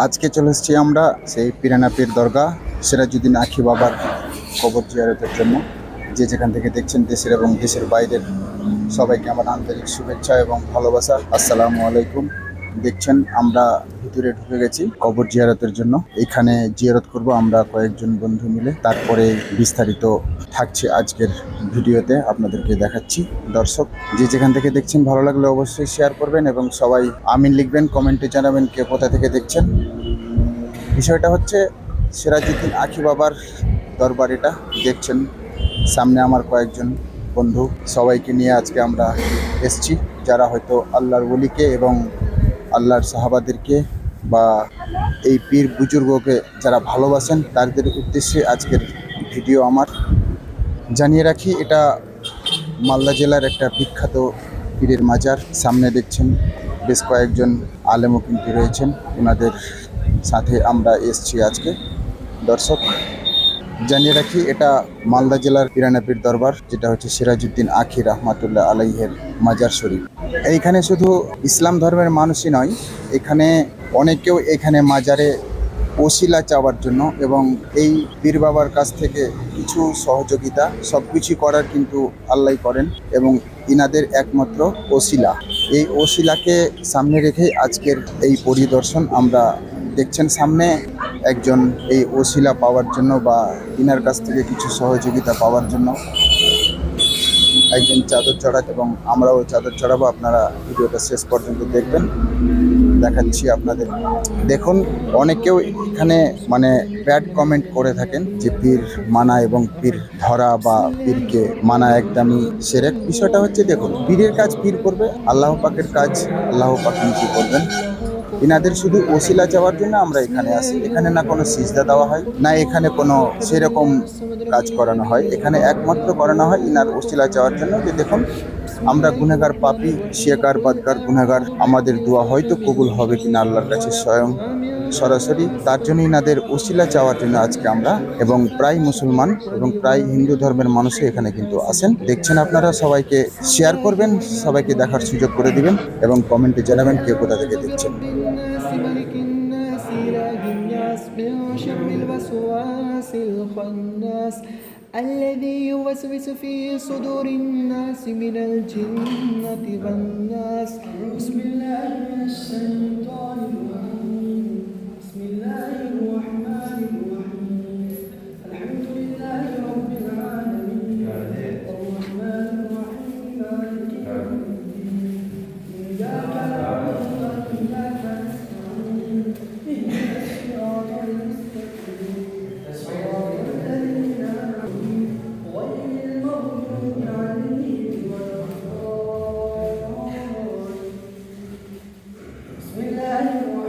আজকে চলে এসেছি আমরা সেই পিরানা পীর দরগা সিরাজউদ্দিন আখি বাবার কবর জিয়ারতের জন্য। যে যেখান থেকে দেখছেন দেশের এবং দেশের বাইরের সবাইকে আমার আন্তরিক শুভেচ্ছা এবং ভালোবাসা। আসসালামু আলাইকুম। দেখছেন আমরা ভিতরে ঢুকে গেছি কবর জিয়ারতের জন্য। এখানে জিয়ারত করব আমরা কয়েকজন বন্ধু মিলে, তারপরে বিস্তারিত থাকছে আজকের ভিডিওতে, আপনাদেরকে দেখাচ্ছি। দর্শক যে যেখান থেকে দেখছেন ভালো লাগলে অবশ্যই শেয়ার করবেন এবং সবাই আমিন লিখবেন, কমেন্টে জানাবেন কে কোথা থেকে দেখছেন। বিষয়টা হচ্ছে সিরাজউদ্দিন আখি বাবার দরবার, এটা দেখছেন সামনে আমার কয়েকজন বন্ধু, সবাইকে নিয়ে আজকে আমরা এসছি, যারা হয়তো আল্লাহর ওলিকে এবং আল্লাহর সাহাবাদেরকে বা এই পীর বুজুর্গকে যারা ভালোবাসেন তাদের উদ্দেশ্যে আজকের ভিডিও আমার। জানিয়ে রাখি, এটা মালদা জেলার একটা বিখ্যাত পীরের মাজার। সামনে দেখছেন বেশ কয়েকজন আলেমও কিন্তু রয়েছেন, ওনাদের সাথে আমরা এসছি আজকে। দর্শক জানিয়ে রাখি, এটা মালদা জেলার পিরানা পীর দরবার, যেটা হচ্ছে সিরাজউদ্দিন আখি রহমাতুল্লাহ আলাইহের মাজার শরীফ। এইখানে শুধু ইসলাম ধর্মের মানুষই নয়, এখানে অনেকেও এখানে মাজারে ওসিলা চাওয়ার জন্য এবং এই পীর বাবার কাছ থেকে কিছু সহযোগিতা সব কিছু করার কিন্তু আল্লাহ করেন এবং ইনাদের একমাত্র ওসিলা। এই ওসিলাকে সামনে রেখে আজকের এই পরিদর্শন। আমরা দেখছেন সামনে একজন এই ওসিলা পাওয়ার জন্য বা ইনার কাছ থেকে কিছু সহযোগিতা পাওয়ার জন্য একজন চাদর চড়াত এবং আমরাও চাদর চড়াবো। আপনারা ভিডিওটা শেষ পর্যন্ত দেখবেন, দেখাচ্ছি আপনাদের। দেখুন, অনেকেও এখানে মানে ব্যাড কমেন্ট করে থাকেন যে পীর মানা এবং পীর ধরা বা পীরকে মানা একদমই সেরেক। বিষয়টা হচ্ছে, দেখুন, পীরের কাজ পীর করবে, আল্লাহ পাকের কাজ আল্লাহ পাক নিজে করবেন। ইনাদের শুধু ওসিলা চাওয়ার জন্য আমরা এখানে আসি। এখানে না কোনো সিজদা দেওয়া হয়, না এখানে কোনো সেরকম কাজ করানো হয়। এখানে একমাত্র করানো হয় ইনার ওসিলা চাওয়ার জন্য। যে দেখুন, আমরা গুনাহগার, পাপী, শিয়াকার, বাদকার, গুনাহগার, আমাদের দোয়া হয়তো কবুল হবে কিনা আল্লাহর কাছে স্বয়ং সরাসরি, তার জন্য ইনাদের ওসিলা চাওয়ার জন্য আজকে আমরা এবং প্রায় মুসলমান এবং প্রায় হিন্দু ধর্মের মানুষই এখানে কিন্তু আসেন। দেখছেন আপনারা, সবাইকে শেয়ার করবেন, সবাইকে দেখার সুযোগ করে দিবেন এবং কমেন্টে জানাবেন কে কোথা থেকে দেখছেন। الذي يوسوس في صدور الناس من الجنة والناس. بسم الله الشيطان الرجيم. بسم الله الرحمن الرحيم. الحمد لله رب العالمين الرحمن الرحيم مالك يوم الدين. إياك نعبد وإياك نستعين اهدنا الصراط المستقيم صراط الذين غير المغضوب عليهم ولا الضالين. بسم الله الرحمن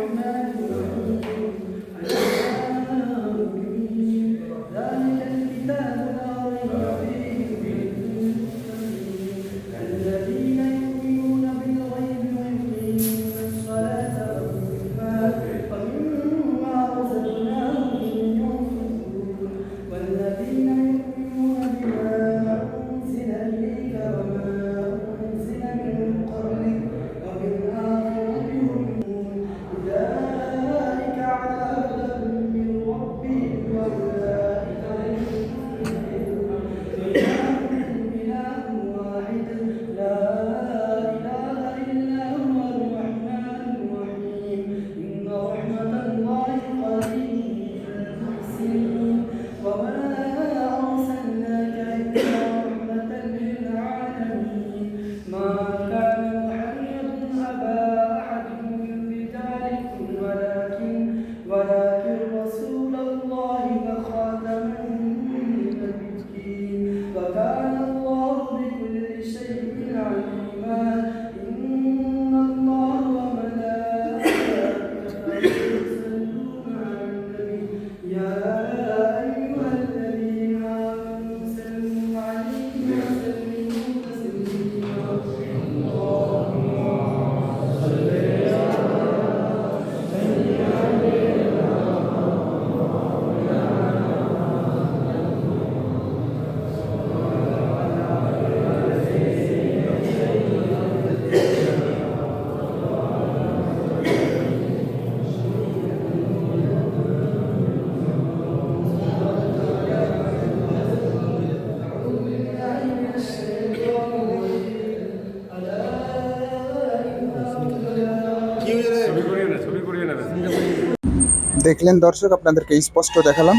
দেখলেন দর্শক, আপনাদেরকে স্পষ্ট দেখালাম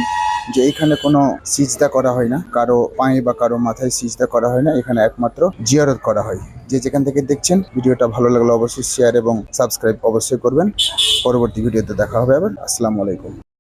যে এখানে কোনো সিজদা করা হয় না, কারো পায়ে বা কারো মাথায় সিজদা করা হয় না, এখানে একমাত্র জিয়ারত করা হয়। যে যেখান থেকে দেখছেন, ভিডিওটা ভালো লাগলে অবশ্যই শেয়ার এবং সাবস্ক্রাইব অবশ্যই করবেন। পরবর্তী ভিডিওতে দেখা হবে আবার। আসসালামু আলাইকুম।